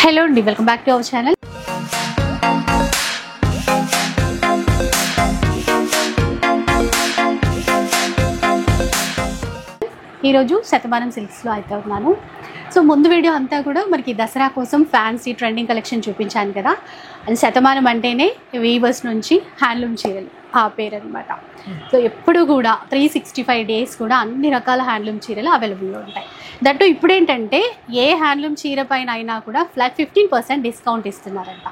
Hello అండి, welcome back to our channel. ఈరోజు శతమానం సిల్క్స్లో అయితే ఉన్నాను. సో ముందు వీడియో అంతా కూడా మనకి దసరా కోసం ఫ్యాన్సీ ట్రెండింగ్ కలెక్షన్ చూపించాను కదా. అది శతమానం అంటేనే వీవర్స్ నుంచి హ్యాండ్లూమ్ చీరలు ఆ పేరు అనమాట. సో ఎప్పుడు కూడా 365 డేస్ కూడా అన్ని రకాల హ్యాండ్లూమ్ చీరలు అవైలబుల్లో ఉంటాయి. దట్టు ఇప్పుడు ఏంటంటే ఏ హ్యాండ్లూమ్ చీర పైన అయినా కూడా ఫ్లాట్ 15% డిస్కౌంట్ ఇస్తున్నారంట.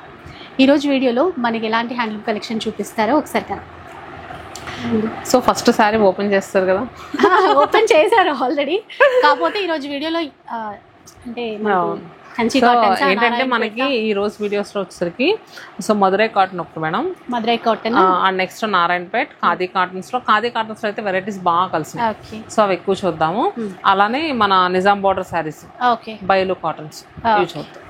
ఈరోజు వీడియోలో మనకి ఎలాంటి హ్యాండ్లూమ్ కలెక్షన్ చూపిస్తారో ఒకసారి కదా. సో ఫస్ట్ సారీ ఓపెన్ చేస్తారు కదా. ఓపెన్ చేశారు ఆల్రెడీ. కాకపోతే ఈరోజు వీడియోలో అంటే ఏంటంటే మనకి ఈ రోజు వీడియోస్ లో వచ్చేసరికి సో మధురై కాటన్ ఒకటి madam, Madurai cotton and next Narayanpet khadi cottons లో అయితే వెరైటీస్ బాగా కలిసి, సో అవి ఎక్కువ చూద్దాము. అలానే మన నిజాం బోర్డర్ శారీస్, బయలు కాటన్స్ ఇవి చూద్దాం.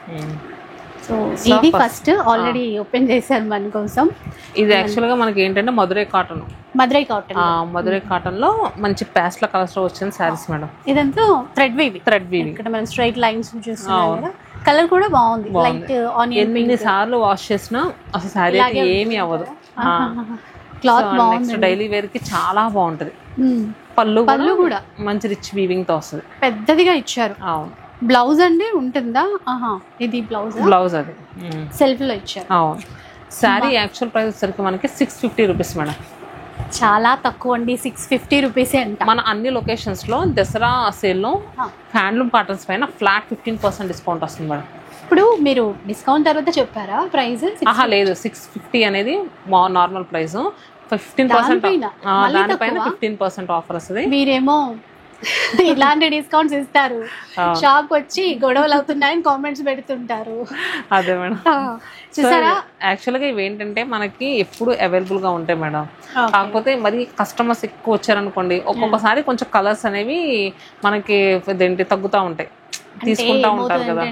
సో ఇది ఫస్ట్ ఆల్రెడీ ఓపెన్ చేశారు మన కోసం. ఇది యాక్చువల్ గా మనకి ఏంటంటే మధురై కాటన్ లో మంచి ప్యాస్ట్ల కలర్స్ లో వచ్చిన శారీస్ మేడం. ఇదంతా థ్రెడ్ వీవింగ్ ఇక్కడ మనం స్ట్రైట్ లైన్స్ చూస్తున్నాం కదా. కలర్ కూడా బాగుంది, లైట్ ఆనియన్ పింక్. ఎన్ని సార్లు వాష్ చేసినా అసలు శారీ ఏమీ అవ్వదు. క్లాత్ బాగుంది, డైలీ వేర్ కి చాలా బాగుంటది. పళ్ళు కూడా మంచి రిచ్ వీవింగ్ తో వస్తుంది, పెద్దదిగా ఇచ్చారు. అవును. బ్లౌజ్ అండి ఉంటుందా? ఇది బ్లౌజ్ అది సెల్ఫ్ లో ఇచ్చారు. అవును. శారీ యాక్చువల్ ప్రైస్ వచ్చేసరికి మనకి 650 రూపీస్ మేడం. చాలా తక్కువ అండి, 650 రూపీసే అంట. మన అన్ని లొకేషన్స్ లో దసరా సేల్ లో హ్యాండ్లూమ్ కాటన్స్ పైన ఫ్లాట్ 15% డిస్కౌంట్ వస్తుంది మేడం. ఇప్పుడు మీరు డిస్కౌంట్ తర్వాత చెప్పారా ప్రైస్? లేదు, 650 అనేది నార్మల్ ప్రైస్. 15% దానిపైన 15% ఆఫర్ వస్తుంది. మీరేమో ఇలాంటి డిస్కౌంట్స్ ఇస్తారు, షాప్ వచ్చి గొడవలు అవుతున్నాయని కామెంట్స్ పెడుతుంటారు. అదే మేడం. చూసారా, యాక్చువల్ గా ఇవి ఏంటంటే మనకి ఎప్పుడు అవైలబుల్ గా ఉంటాయి మేడం. కాకపోతే మరి కస్టమర్స్ ఎక్కువ వచ్చారనుకోండి, ఒక్కొక్కసారి కొంచెం కలర్స్ అనేవి మనకి తగ్గుతూ ఉంటాయి, తీసుకుంటా ఉంటారు కదా.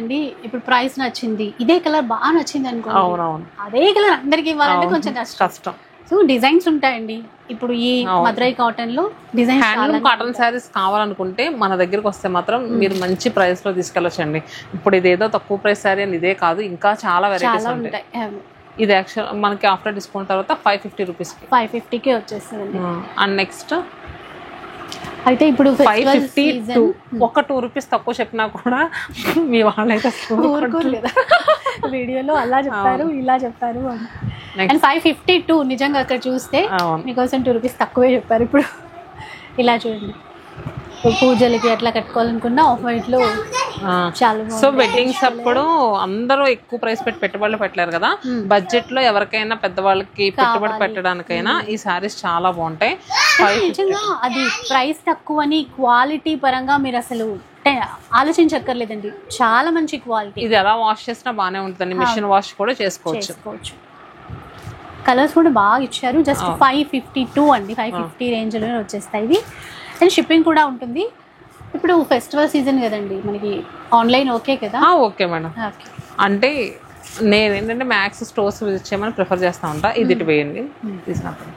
ఇప్పుడు ప్రైస్ నచ్చింది, ఇదే కలర్ బాగా నచ్చింది అనుకో, అవునవును, అదే కలర్ అందరికి ఇవ్వాలంటే కొంచెం కష్టం. సో డిజైన్స్ ఉంటాయండి. ఇప్పుడు ఈ మధురై కాటన్ లో డిజైన్ హ్యాండ్లూమ్ కాటన్ శారీస్ కావాలనుకుంటే మన దగ్గరకు వస్తే మాత్రం మీరు మంచి ప్రైస్ లో తీసుకెళ్ళొచ్చండి. ఇప్పుడు ఇదేదో తక్కువ ప్రైస్ శారీ అని ఇదే కాదు, ఇంకా చాలా వెరైటీస్ ఉంటాయి. ఇది యాక్చువల్ మనకి ఆఫ్టర్ డిస్కౌంట్ తర్వాత 550 రూపీస్ 550కి వచ్చేస్తుంది. అండ్ నెక్స్ట్ అయితే ఇప్పుడు 550 ఒక 2 రూపీస్ తక్కువ చెప్పినా కూడా మీ వాళ్ళైతే వీడియోలో అలా చెప్పారు ఇలా చెప్పారు అని. అండ్ 552 నిజంగా అక్కడ చూస్తే మీకోసం 2 రూపీస్ తక్కువే చెప్పారు. ఇప్పుడు ఇలా చూడండి, పూజలకి అట్లా కట్టుకోవాలనుకున్నా ఆఫ్ వైట్ లో చాలా. సో వెడ్డింగ్స్ అప్పుడు అందరూ ఎక్కువ ప్రైస్ పెట్టుబడులు పెట్టలేరు కదా, బడ్జెట్ లో ఎవరికైనా పెద్దవాళ్ళకి పెట్టుబడి పెట్టడానికైనా ఈ సారీస్ చాలా బాగుంటాయి. నిజంగా అది ప్రైస్ తక్కువ అని క్వాలిటీ పరంగా మీరు అసలు ఆలోచించక్కర్లేదండి, చాలా మంచి క్వాలిటీ. ఇది ఎలా వాష్ చేసినా బాగానే ఉంటుందండి, మిషన్ వాష్ కూడా చేసుకోవచ్చు. కలర్స్ కూడా బాగా ఇచ్చారు. జస్ట్ 552 అండి, 550 రేంజ్ లో వచ్చేస్తాయి ఇవి. అండ్ షిప్పింగ్ కూడా ఉంటుంది. ఇప్పుడు ఫెస్టివల్ సీజన్ కదండి, మనకి ఆన్లైన్ ఓకే కదా? Okay madam. అంటే నేను ఏంటంటే మ్యాక్స్ స్టోర్స్ విజిట్ చేయమని ప్రిఫర్ చేస్తా ఉంటా. ఇది ఇటు వేయండి తీసుకున్నప్పుడు.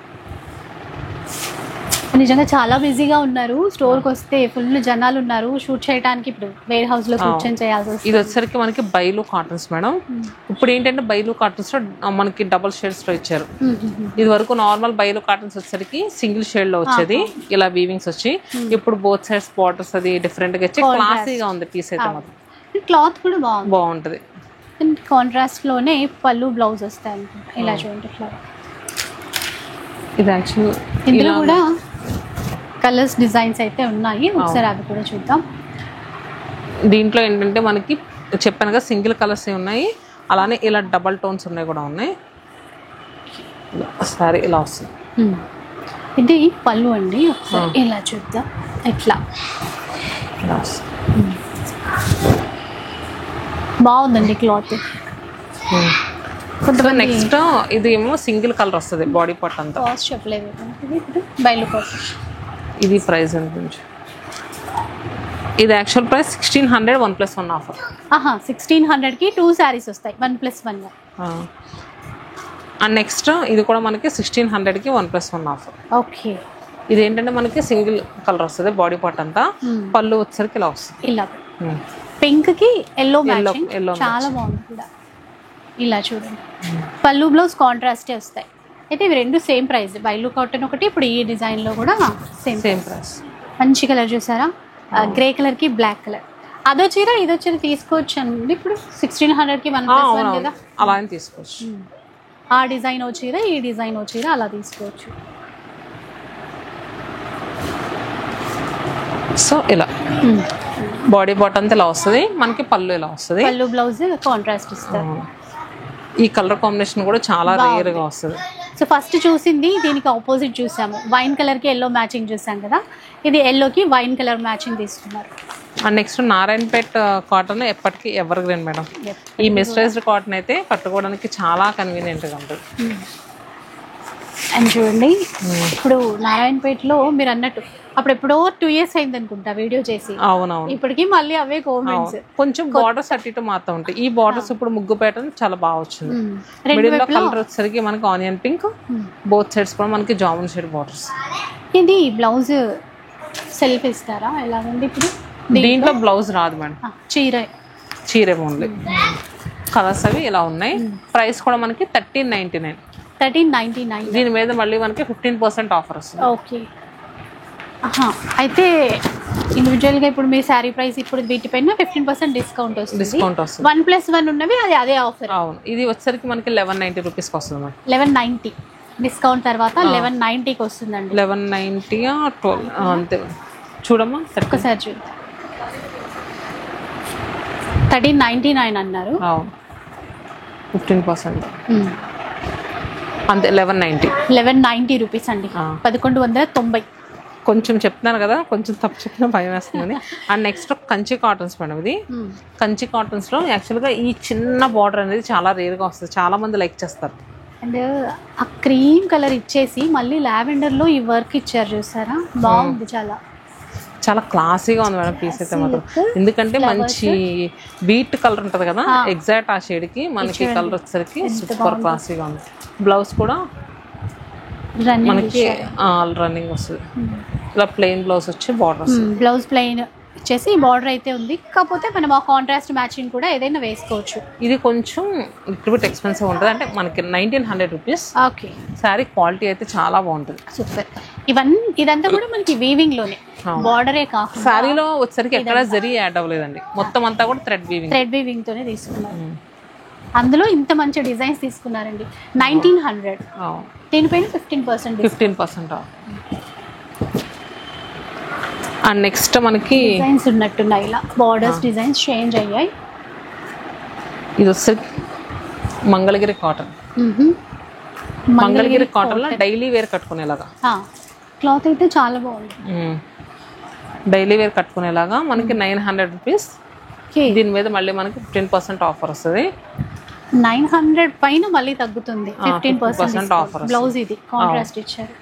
నిజంగా చాలా బిజీగా ఉన్నారు, స్టోర్కి వస్తే ఫుల్ జనాలు ఉన్నారు. షూట్ చేయడానికి ఇప్పుడు వేర్ హౌస్ లో కూర్చొని చేయాల్సి వస్తుంది. ఇది వచ్చేసరికి మనకి బైలు కాటన్స్ మేడం. ఇప్పుడు ఏంటంటే బైలు కాటన్స్ లో మనకి డబుల్ షేడ్స్ లో ఇచ్చారు. ఇది వరకు నార్మల్ బైలు కాటన్స్ వచ్చేసరికి సింగిల్ షేడ్ లో వచ్చేది, ఇలా వీవింగ్స్ వచ్చి ఇప్పుడు బోత్ సైడ్స్ బార్డర్స్ అది డిఫరెంట్ గా వచ్చి క్లాసీగా ఉంది పీస్ అయితే మాత్రం. క్లాత్ కూడా బాగుంటది. కాంట్రాస్ట్ లోనే పళ్ళు బ్లౌజ్ వస్తాయి అనుకుంటా. ఇలా చూడండి, ఇది యాక్చువల్ ఇందులో కూడా కలర్స్ డిజైన్స్ అయితే ఉన్నాయి, ఒకసారి అవి కూడా చూద్దాం. దీంట్లో ఏంటంటే మనకి చెప్పానుగా సింగిల్ కలర్స్ ఉన్నాయి, అలానే ఇలా డబల్ టోన్స్ ఉన్నాయి కూడా ఉన్నాయి. సారీ ఇలా వస్తుంది. ఇది పళ్ళు అండి, ఒకసారి ఇలా చూద్దాం. ఇట్లా బాగుందండి క్లాత్. నెక్స్ట్ ఇది ఏమో సింగిల్ కలర్ వస్తుంది బాడీ పార్ట్ అంతా. కాస్ట్ చెప్పలేదు, బయలు కాస్ట్. ఇది ప్రైస్ అనిపించు, ఇది యాక్చువల్ ప్రైస్ 1600 1+1 ఆఫర్. 1600కి 2 శారీస్ వస్తాయి 1+1. అండ్ నెక్స్ట్ ఇది కూడా మనకి 1600కి 1+1 ఆఫర్. ఓకే. ఇది ఏంటంటే మనకి సింగిల్ కలర్ వస్తుంది బాడీ పార్ట్ అంతా, పళ్ళు వచ్చేసరికి ఇలా వస్తుంది. ఇలా పింక్ కి ఎల్లో Yellow మ్యాచింగ్ matching. చాలా బాగుంది కూడా. ఇలా చూడండి, పళ్ళు బ్లౌజ్ కాంట్రాస్టే వస్తాయి. అయితే ఇవి రెండు సేమ్ ప్రైస్, బైలు కాటన్ ఒకటి, ఇప్పుడు ఈ డిజైన్ లో కూడా సేమ్ సేమ్ ప్రైస్. మంచి కలర్ చూసారా, గ్రే కలర్ కి బ్లాక్ కలర్. అదో చీర ఇదో చీర తీసుకోవచ్చు అండి ఇప్పుడు 1600 కి 1+1 కదా, అలా అని తీసుకోవచ్చు. ఆ డిజైన్ ఓ చీర ఈ డిజైన్ ఓ చీర అలా తీసుకోవచ్చు. సో ఇలా బాడీ పార్ట్ అంతా ఇలా వస్తుంది, మనకి పళ్ళు ఇలా వస్తుంది, పళ్ళు బ్లౌజ్ కాంట్రాస్ట్ ఇస్తారు. ఈ కలర్ కాంబినేషన్ కూడా చాలా రేర్ గా వస్తుంది. సో ఫస్ట్ చూసింది దీనికి ఆపోజిట్ చూసాము, వైన్ కలర్ కి ఎల్లో మ్యాచింగ్ చూసాం కదా, ఇది ఎల్లోకి వైన్ కలర్ మ్యాచింగ్ తీసుకున్నారు. అండ్ నెక్స్ట్ నారాయణపేట్ కాటన్ ఎప్పటికీ ఎవర్ గ్రీన్ మేడం. ఈ మెస్టరైజ్డ్ కాటన్ అయితే కట్టుకోవడానికి చాలా కన్వీనియంట్ గా ఉంటుంది. అండ్ చూడండి, ఇప్పుడు నారాయణపేటలో మీరు అన్నట్టు అప్పుడు ఎప్పుడో 2 years అయింది అనుకుంటా వీడియో చేసి, అవునవును, ఇప్పటికి మళ్ళీ అవే కామెంట్స్. కొంచెం బార్డర్స్ అటు ఇటు మాత్రం ఉంటాయి. ఈ బార్డర్స్ ఇప్పుడు ముగ్గు ప్యాటర్న్ చాలా బాగా వచ్చింది. మిడిల్ లో కలర్ వచ్చేసరికి మనకి ఆనియన్ పింక్, బోత్ సైడ్స్ కూడా మనకి జామున్ షేడ్ బార్డర్స్. ఇది బ్లౌజ్ సెల్ఫ్ ఇస్తారా, ఎలా ఉంది ఇప్పుడు? దీంట్లో బ్లౌజ్ రాదు మేడం, చీర ఓన్లీ. కలర్స్ అవి ఇలా ఉన్నాయి. ప్రైస్ కూడా మనకి 1399. దీని మీద మళ్ళీ మనకి 15% ఆఫర్ వస్తుంది. ఓకే, అయితే ఇండివిజువల్గా ఇప్పుడు మీ శారీ ప్రైస్ ఇప్పుడు వీటిపైన 15% డిస్కౌంట్ వస్తుంది. 1+1 ఉన్నవి అది అదే ఆఫర్. అవును, ఇది వచ్చేసరికి మనకి 1190 రూపీస్కి వస్తుంది మేడం. 1190 డిస్కౌంట్ తర్వాత 1190కి వస్తుందండి. 1190 12 అంతే. చూడమ్మా ఒక్కసారి చూద్దాం. 1399 అన్నారు. అవును, 15% అంతే. 1190 రూపీస్ అండి, 1190. కొంచెం చెప్తున్నాను కదా, కొంచెం తప్పు చెప్పిన భయం వేస్తుందని. And next Kanchi cottons madam. ఇది కంచి కాటన్స్ లో యాక్చువల్గా ఈ చిన్న బార్డర్ అనేది చాలా రేర్గా వస్తుంది, చాలా మంది లైక్ చేస్తారు. అండ్ ఆ క్రీమ్ కలర్ ఇచ్చేసి మళ్ళీ లావెండర్ లో ఈ వర్క్ ఇచ్చారు చూసారా, బాగుంది. చాలా క్లాసీగా ఉంది మేడం పీస్ అయితే మాత్రం. ఎందుకంటే మంచి బీట్ కలర్ ఉంటది కదా, ఎగ్జాక్ట్ ఆ షేడ్ కి మనకి కలర్ వచ్చేసరికి సూపర్ క్లాసీగా ఉంది. బ్లౌజ్ కూడా మనకి రన్నింగ్ వస్తుంది. ఇలా ప్లెయిన్ బ్లౌజ్ వచ్చి బార్డర్, బ్లౌజ్ ప్లెయిన్ వచ్చేసి బార్డర్ అయితే ఉంది. కాకపోతే మనం ఆ కాంట్రాస్ట్ మ్యాచింగ్ కూడా ఏదైనా వేసుకోవచ్చు. ఇది కొంచెం లిటిల్ బిట్ ఎక్స్పెన్సివ్ ఉంటుంది, అంటే మనకి 1900 రూపీస్. ఓకే, శారీ క్వాలిటీ అయితే చాలా బాగుంటుంది. సూపర్. ఇదంతా కూడా మనకి వీవింగ్ లోనే, బార్డరే కాకుండా శారీలో వచ్చేసరికి ఎక్కడ జరీ యాడ్ అవ్వలేదండి, మొత్తం అంతా కూడా థ్రెడ్ వీవింగ్ తోనే తీసుకున్నారు. అందులో ఇంత మంచి డిజైన్స్ తీసుకున్నారండి. 1900, దీనిపైన 15%. అండ్ నెక్స్ట్ మనకి డిజైన్స్ ఉన్నట్టున్నాయి, ఇలా బార్డర్స్ డిజైన్స్ చేంజ్ అయ్యాయి. ఇది వచ్చేసరికి మంగళగిరి కాటన్. మంగళగిరి కాటన్ లో డైలీ వేర్ కట్టుకునేలాగా క్లాత్ అయితే చాలా బాగుంది. డైలీ వేర్ కట్టుకునేలాగా మనకి 900 రూపీస్. దీని మీద మళ్ళీ మనకి 15% ఆఫర్ వస్తుంది. 900 పైన మళ్ళీ తగ్గుతుంది, 15% ఆఫర్. బ్లౌజ్ ఇది కాంట్రాస్ట్ ఇచ్చారు.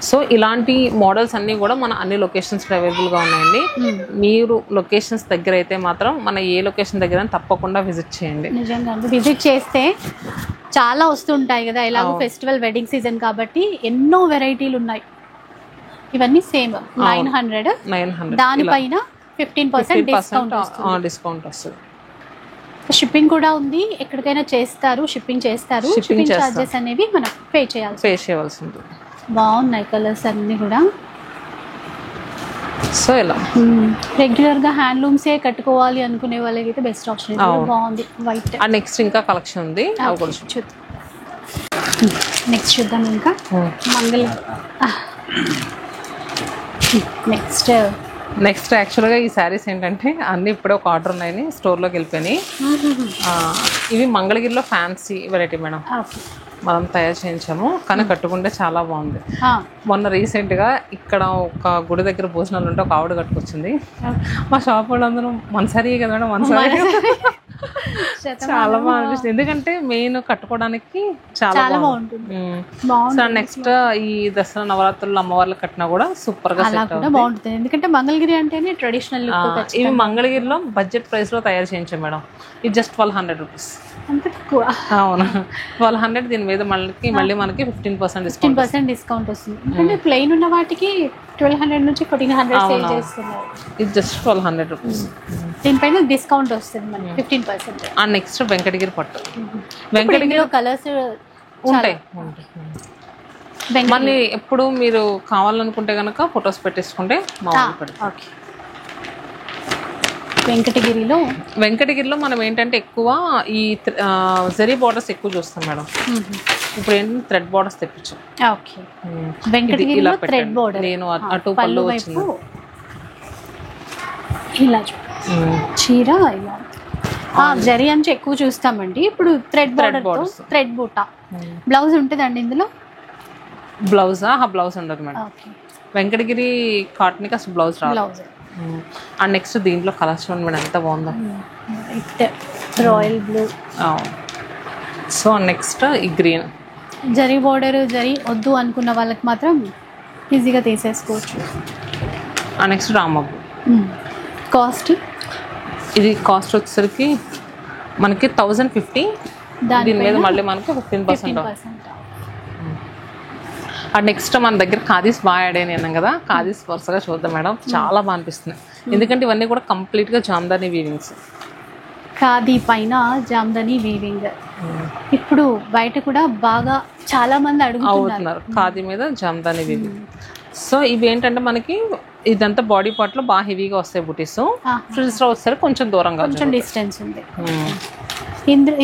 సో ఇలాంటి మోడల్స్ అన్నీ కూడా మన అన్ని లొకేషన్స్లో అవైలబుల్గా ఉన్నాయండి. మీరు లొకేషన్స్ దగ్గర అయితే మాత్రం మన ఏ లొకేషన్ దగ్గర తప్పకుండా విజిట్ చేయండి. నిజంగా విజిట్ చేస్తే చాలా వస్తుంటాయి కదా, ఎలాగో ఫెస్టివల్ వెడ్డింగ్ సీజన్ కాబట్టి ఎన్నో వెరైటీలు ఉన్నాయి. ఇవన్నీ సేమ్ 900, దానిపైన 15% డిస్కౌంట్ వస్తుంది. షిప్పింగ్ కూడా ఉంది, ఎక్కడికైనా చేస్తారు, షిప్పింగ్ చార్జెస్ అనేవి మనం పే చేయవలసి ఉంటుంది. బాగున్నాయి కలర్స్ అన్ని కూడా. సో ఇలా రెగ్యులర్ గా హ్యాండ్లూమ్సే కట్టుకోవాలి అనుకునే వాళ్ళకి అయితే బెస్ట్ ఆప్షన్. బాగుంది వైట్. నెక్స్ట్ ఇంకా కలెక్షన్ ఉంది, నెక్స్ట్ చూద్దాం. ఇంకా నెక్స్ట్ యాక్చువల్గా ఈ శారీస్ ఏంటంటే అన్ని ఇప్పుడే ఒక ఆర్డర్ ఉన్నాయని స్టోర్లోకి వెళ్ళిపోయినాయి. ఇవి మంగళగిరిలో ఫ్యాన్సీ వెరైటీ మేడం, మనం తయారు చేయించాము, కానీ కట్టుకుంటే చాలా బాగుంది. మొన్న రీసెంట్గా ఇక్కడ ఒక గుడి దగ్గర భోజనాలు ఉంటే ఒక ఆవిడ కట్టుకొచ్చింది. మా షాప్ వాళ్ళందరూ మనసారీ కదా మేడం, మనసారీ చాలా బాగా అనిపిస్తుంది. ఎందుకంటే మెయిన్ కట్టుకోవడానికి చాలా బాగుంటుంది. సో నెక్స్ట్ ఈ దసరా నవరాత్రులు అమ్మవార్లు కట్టినా కూడా సూపర్ గా బాగుంటుంది. ఎందుకంటే మంగళగిరి అంటేనే ట్రెడిషనల్. ఇవి మంగళగిరిలో బడ్జెట్ ప్రైస్ లో తయారు చేయించాం మేడం. ఇది జస్ట్ 1200 రూపీస్. అవును, 1200. దీని మీద మళ్ళీ మనకి 15% డిస్కౌంట్ వస్తుంది. అంటే ప్లెయిన్ ఉన్న వాటికి 1200 నుంచి 1400 సేల్ చేస్తున్నారు. ఇది జస్ట్ 1200 రూపీస్. దీనిపైన డిస్కౌంట్ వస్తుంది మనకి 15%. అండ్ నెక్స్ట్ వెంకటగిరి పట్టు. వెంకటగిరి కలర్స్ ఉంటాయి. మళ్ళీ ఎప్పుడు మీరు కావాలనుకుంటే కనుక ఫొటోస్ పెట్టేసుకుంటే మామూలు పెడతాం. ఓకే. వెంకటగిరిలో మనం ఏంటంటే ఎక్కువ ఈ జరీ బార్డర్స్ ఎక్కువ చూస్తాం మేడం. ఇప్పుడు ఏంటంటే థ్రెడ్ బార్డర్స్ తెప్పించాం. ఓకే. వెంకటగిరిలో థ్రెడ్ బార్డర్, నేను అటు పళ్ళు వచ్చింది ఇలా చీర ఇలా జరీ అని ఎక్కువ చూస్తామండి. ఇప్పుడు థ్రెడ్ బార్డర్, థ్రెడ్ బూటా బ్లౌజ్ ఉంటుందండి ఇందులో. బ్లౌజా? బ్లౌజ్ ఉండదు మేడం. వెంకటగిరి కాటన్కి అసలు బ్లౌజ్ రాదు. అండ్ నెక్స్ట్ దీంట్లో కలర్స్ చూడండి మేడం ఎంత బాగుందో. Royal blue. సో నెక్స్ట్ ఈ గ్రీన్. జరీ బార్డర్, జరీ వద్దు అనుకున్న వాళ్ళకి మాత్రం ఈజీగా తీసేసుకోవచ్చు. అండ్ నెక్స్ట్ రామబ్బు. కాస్ట్ ఇది కాస్ట్ వచ్చేసరికి మనకి 1050. దీని మీద మళ్ళీ మనకి 15% అండ్ నెక్స్ట్ మన దగ్గర ఖాదీస్ బాగా యాడ్ అయినాయి అన్నాం కదా. ఖాదీస్ వరుసగా చూద్దాం మేడం, చాలా బాగా అనిపిస్తున్నాయి. ఎందుకంటే ఇవన్నీ కూడా కంప్లీట్గా జామ్దాని వీవింగ్స్. ఖాదీ పైన జామ్దాని వీవింగ్ ఇప్పుడు బయట కూడా బాగా చాలా మంది అడుగుతున్నారు ఖాదీ మీద జామ్దాని వీవింగ్. సో ఇవి ఏంటంటే మనకి ఇదంతా బాడీ పార్ట్ లో బాగా హెవీగా వస్తాయి బుటీస్. ఫ్రిల్స్ లో వస్తారు కొంచెం దూరంగా, కొంచెం డిస్టెన్స్ ఉంది.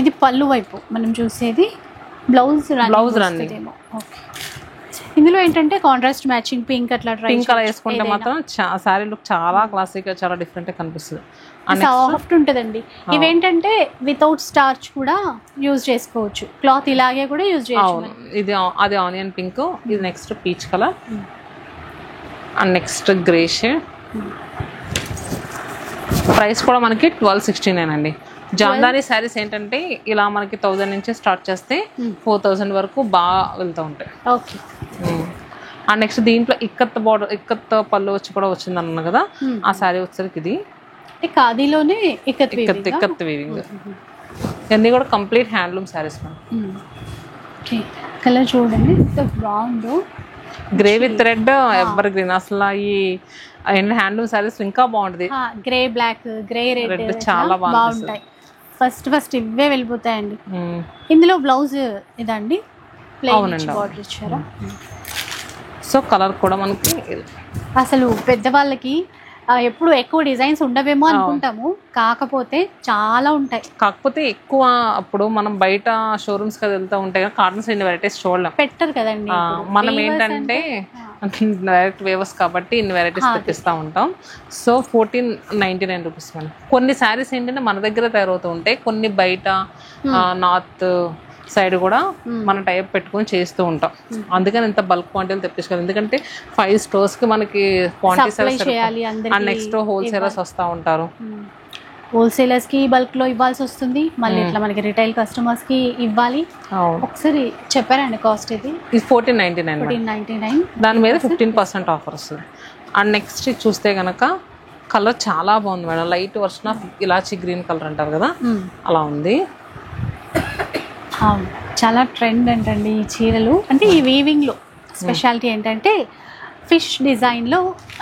ఇది పళ్ళు వైపు మనం చూసేది. Blouse running. ఇందులో ఏంటంటే కాంట్రాస్ట్ మ్యాచింగ్ పింక్ అట్లా పింక్ అలా వేసుకుంటే మాత్రం సారీ లుక్ చాలా క్లాసిక్ గా చాలా డిఫరెంట్ గా కనిపిస్తుంది. సాఫ్ట్ ఉంటుందండి. ఇవేంటంటే వితౌట్ స్టార్చ్ కూడా యూజ్ చేసుకోవచ్చు. క్లాత్ ఇలాగే కూడా యూజ్ చేయొచ్చు. ఇది అది ఆనియన్ పింక్, ఇది next peach colour and next grey shade. Price కూడా మనకి 1269 అండి. జామ్దాని శారీస్ ఏంటంటే ఇలా మనకి 1000 నుంచి స్టార్ట్ చేస్తే 4000 వరకు బాగా వెళ్తూ ఉంటాయి. ఓకే. అండ్ నెక్స్ట్ దీంట్లో ఇక్కత్ బార్డర్, ఇక్కత్ పళ్ళు వచ్చి కూడా వచ్చింది అన్న కదా. ఆ శారీ వచ్చేసరికి ఇది ఖాదీలోనే ఇక్కత్ వీవింగ్. ఇవన్నీ కూడా కంప్లీట్ హ్యాండ్లూమ్ శారీస్. కలర్ చూడండి ఎంత బాగుందో. Grey with red, ever green. అసలు ఈ హ్యాండ్లూమ్ శారీస్ ఇంకా బాగుంటుంది. గ్రే బ్లాక్, గ్రే రెడ్ చాలా బాగుంటాయి. ఫస్ట్ ఇవే వెళ్ళిపోతాయండి. ఇందులో బ్లౌజ్ ఇదండి ప్లెయిన్ బార్డర్ ఇచ్చారా. సో కలర్ కూడా మనకి అసలు పెద్దవాళ్ళకి ఎప్పుడు ఎక్కువ డిజైన్స్ ఉండవేమో అనుకుంటాము, కాకపోతే చాలా ఉంటాయి. కాకపోతే ఎక్కువ అప్పుడు మనం బయట షోరూమ్స్ కి వెళ్తూ ఉంటాయి కదా, కాటన్స్ ఇన్ని వెరైటీస్ చూడలేం, పెట్టరు కదండి. మనం ఏంటంటే డైరెక్ట్ వేవర్స్ కాబట్టి ఇన్ని వెరైటీస్ తెప్పిస్తూ ఉంటాం. సో 1499 రూపీస్ మనం. కొన్ని శారీస్ ఏంటంటే మన దగ్గర తయారవుతూ ఉంటాయి, కొన్ని బయట నార్త్ సైడ్ కూడా మనం టైప్ పెట్టుకొని చేస్తూ ఉంటాం. అందుకని ఇంత బల్క్ క్వాంటిటీలు తెప్పించుకోవాలి. ఎందుకంటే 5 స్టోర్స్ కి మనకి క్వాంటిటీ, నెక్స్ట్ హోల్సేలర్స్ వస్తూ ఉంటారు. హోల్సేలర్స్ కి బల్క్ లో ఇవ్వాల్సి వస్తుంది, మళ్ళీ ఇట్లా మనకి రిటైల్ కస్టమర్స్ కి ఇవ్వాలి. ఒకసారి చెప్పారండి కాస్ట్ ఇది 1499. దాని మీద 15% ఆఫర్ వస్తుంది. అండ్ నెక్స్ట్ చూస్తే గనక కలర్ చాలా బాగుంది madam. Light version of elaichi green colour అంటారు కదా, అలా ఉంది. చాలా ట్రెండ్ అంటండి ఈ చీరలు. అంటే ఈ వీవింగ్ లో స్పెషాలిటీ ఏంటంటే ఫిష్ డిజైన్ లో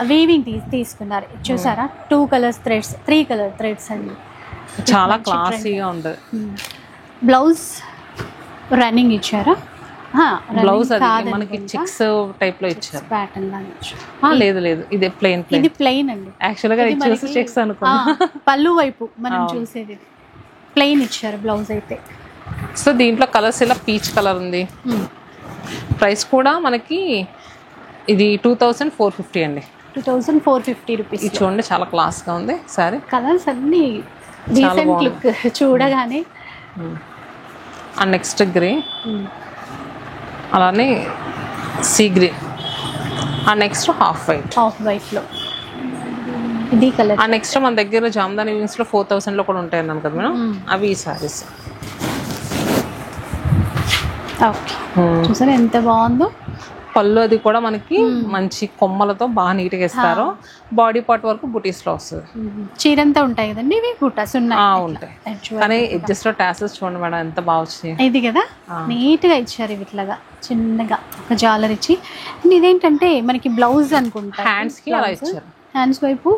వీవింగ్ తీసుకున్నారు. చూసారా, 2 కలర్స్ థ్రెడ్స్, 3 కలర్ థ్రెడ్స్ అండి. చాలా క్లాసీగా ఉంటుంది. బ్లౌజ్ రన్నింగ్ ఇచ్చారా? బ్లౌజ్ అది మనకి చెక్స్ టైప్ లో ఇచ్చారు. ప్యాటర్న్ లాగా లేదు ఇది ప్లెయిన్. ఇది ప్లెయిన్ అండి. యాక్చువల్ గా చూసి చెక్స్ అనుకున్నా. పళ్ళు వైపు మనం చూసేది ప్లెయిన్ ఇచ్చారు బ్లౌజ్ అయితే. సో దీంట్లో కలర్స్ ఇలా పీచ్ కలర్ ఉంది. ప్రైస్ కూడా మనకి ఇది 2450 అండి. 2450 రూపీస్. ఇది చూడండి చాలా క్లాస్ గా ఉంది సారీ. కలర్స్ అన్ని డీసెంట్ లుక్ చూడగానే. అండ్ నెక్స్ట్ గ్రే, అలానే sea green, and next half white లో ఇది కలర్. అండ్ నెక్స్ట్ మన దగ్గర జామ్దాని వీవింగ్స్ లో 4000 లో కూడా ఉంటాయి అన్నాను కదా మేడం, అవి ఈ సారీస్. చూసారా ఎంత బాగుందో. పళ్ళు అది కూడా మనకి మంచి కొమ్మలతో బాగా నీట్గా ఇస్తారు. బాడీ పార్ట్ వరకు బుటీస్ లో వస్తుంది. చీరంతా ఉంటాయి కదండి ఇవి బుటాస్ ఉంటాయి. కానీ ఎడ్జస్ట్ లో టాసెస్ చూడండి మేడం ఎంత బాగా వచ్చింది. ఇది కదా నీట్ గా ఇచ్చారు ఇట్లాగా చిన్నగా ఒక జాలర్ ఇచ్చి. ఇదేంటంటే మనకి బ్లౌజ్ అనుకుంటా హ్యాండ్స్ కి అలా ఇచ్చారు. హ్యాండ్స్ వైపు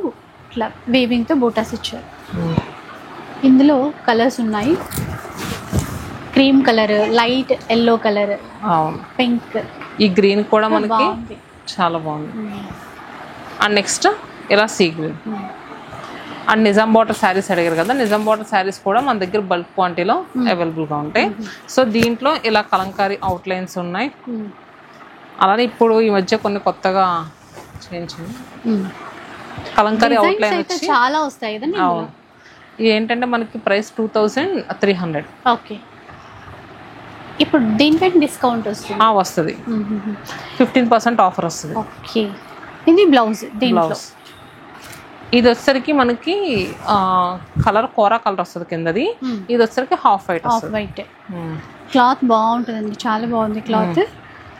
ఇట్లా వీవింగ్తో బూటాస్ ఇచ్చారు. ఇందులో కలర్స్ ఉన్నాయి, cream colour, light yellow colour, pink, ఈ గ్రీన్ కూడా మనకి బాగుంది. చాలా బాగుంది. అండ్ నెక్స్ట్ ఇలా sea green. And Nizam border saris అడిగారు కదా, నిజాం బార్డర్ శారీస్ కూడా మన దగ్గర బల్క్ క్వాంటిటీలో అవైలబుల్గా ఉంటాయి. సో దీంట్లో ఇలా కలంకారీ అవుట్లైన్స్ ఉన్నాయి. అలానే ఇప్పుడు ఈ మధ్య కొన్ని కొత్తగా చేయించింది కలంకారీ అవుట్లైన్ వచ్చి చాలా వస్తాయి కదండి. అవును, ఇది ఏంటంటే మనకి ప్రైస్ 2300. ఓకే, ఇప్పుడు దీనిపైన డిస్కౌంట్ వస్తుంది. వస్తుంది, 15% ఆఫర్ వస్తుంది. ఓకే, ఇది బ్లౌజ్. బ్లౌజ్ ఇది వచ్చేసరికి మనకి కలర్ కోరా కలర్ వస్తుంది కిందది. ఇది వచ్చేసరికి half white half white. Cloth బాగుంటుందండి, చాలా బాగుంది క్లాత్.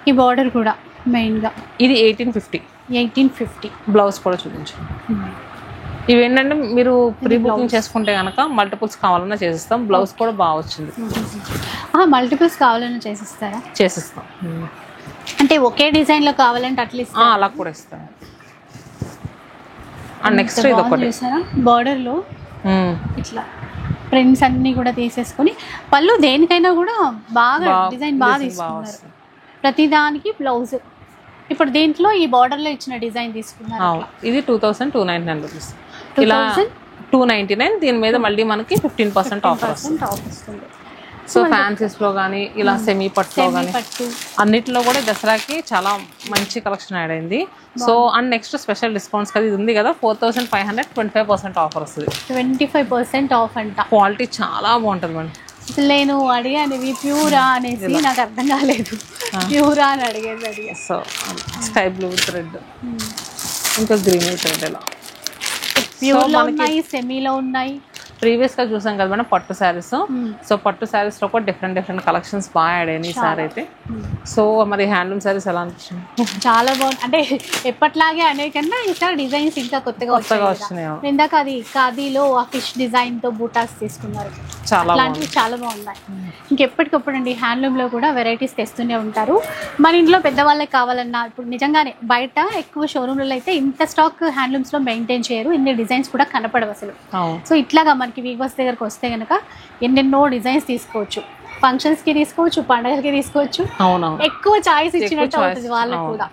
ఈ బార్డర్ కూడా మెయిన్గా ఇది 1850. బ్లౌజ్ కూడా చూపించు. ఇవి ఏంటంటే మీరు ప్రీ బుకింగ్ చేసుకుంటే కనుక మల్టిపుల్స్ కావాలన్నా చేసిస్తాం. బ్లౌజ్ కూడా బాగా వచ్చింది. మల్టిపుల్స్ కావాలన్నా చేసిస్తారా? చేసిస్తాం. అంటే ఒకే డిజైన్లో కావాలంటే అట్లీస్ట్ అలా కూడా ఇస్తాం. అండ్ నెక్స్ట్ ఇది ఒకటి చూసారా, బార్డర్లో ఇట్లా ప్రింట్స్ అన్ని కూడా తీసేసుకొని పళ్ళు దేనికైనా కూడా బాగా డిజైన్ బాగా తీసుకున్నారు. ప్రతిదానికి బ్లౌజ్. ఇప్పుడు దీంట్లో ఈ బార్డర్లో ఇచ్చిన డిజైన్ తీసుకున్నారు. ఇది 2299 రూపీస్. ఇలా 299. దీని మీద మళ్ళీ మనకి 15% ఆఫర్ వస్తుంది. సో ఫ్యాన్సీస్ లో కానీ ఇలా సెమీ పట్టులో కానీ అన్నిటిలో కూడా దసరాకి చాలా మంచి కలెక్షన్ యాడ్ అయింది. So and next special discounts కదా ఇది ఉంది కదా, 4500 25% ఆఫర్ వస్తుంది. 25% ఆఫ్ అంట. క్వాలిటీ చాలా బాగుంటుంది మేడం. అసలు నేను అడిగాను ఇవి ప్యూరా అనేసి, నాకు అర్థం కాలేదు. ప్యూరా అని అడిగేది. So sky blue with red, ఇంకా గ్రీన్ విత్ రెడ్. ఇలా ప్యూర్లో ఉన్నాయి, సెమీలో ఉన్నాయి. ప్రీవియస్ గా చూసాం కదా మేడం పట్టు శారీస్. సో పట్టు శారీస్ లో కూడా డిఫరెంట్ కలెక్షన్స్ బాగా యాడ్ అయినాయి ఈసారి అయితే. సో మరి హ్యాండ్లూమ్ శారీస్ ఎలా అనిపించింది? చాలా బాగుంది. అంటే ఎప్పట్లాగే అనే కన్నా ఈసారి డిజైన్స్ ఇంకా కొత్తగా వచ్చినాయి. ఇందాక అది ఖాదీలో ఆ ఫిష్ డిజైన్ తో బూటాస్ తీసుకున్నారు, అలాంటివి చాలా బాగున్నాయి. ఇంకెప్పటికప్పుడు అండి హ్యాండ్లూమ్ లో కూడా వెరైటీస్ తెస్తూనే ఉంటారు. మన ఇంట్లో పెద్దవాళ్ళకి కావాలన్నా ఇప్పుడు నిజంగానే బయట ఎక్కువ షోరూమ్లలో అయితే ఇంత స్టాక్ హ్యాండ్లూమ్స్ లో మెయింటైన్ చేయరు, ఇన్ని డిజైన్స్ కూడా కనపడవు అసలు. సో ఇట్లాగా మనకి వీవర్స్ దగ్గరకు వస్తే కనుక ఎన్నెన్నో డిజైన్స్ తీసుకోవచ్చు. ఫంక్షన్స్ కి తీసుకోవచ్చు, పండగలకి తీసుకోవచ్చు. ఎక్కువ చాయిస్ ఇచ్చినట్టు అవుతుంది వాళ్ళకి కూడా.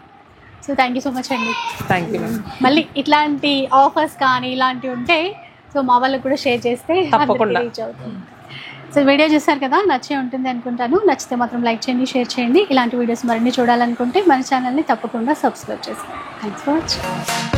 So thank you so much అండి. మళ్ళీ ఇట్లాంటి ఆఫర్స్ కానీ ఇలాంటివి ఉంటే సో మా వాళ్ళకి కూడా షేర్ చేస్తే రీచ్ అవుతుంది. సో వీడియో చూసారు కదా, నచ్చే ఉంటుంది అనుకుంటాను. నచ్చితే మాత్రం లైక్ చేయండి, షేర్ చేయండి. ఇలాంటి వీడియోస్ మరిన్ని చూడాలనుకుంటే మన ఛానల్ని తప్పకుండా సబ్స్క్రైబ్ చేసుకోండి. Thanks for watching.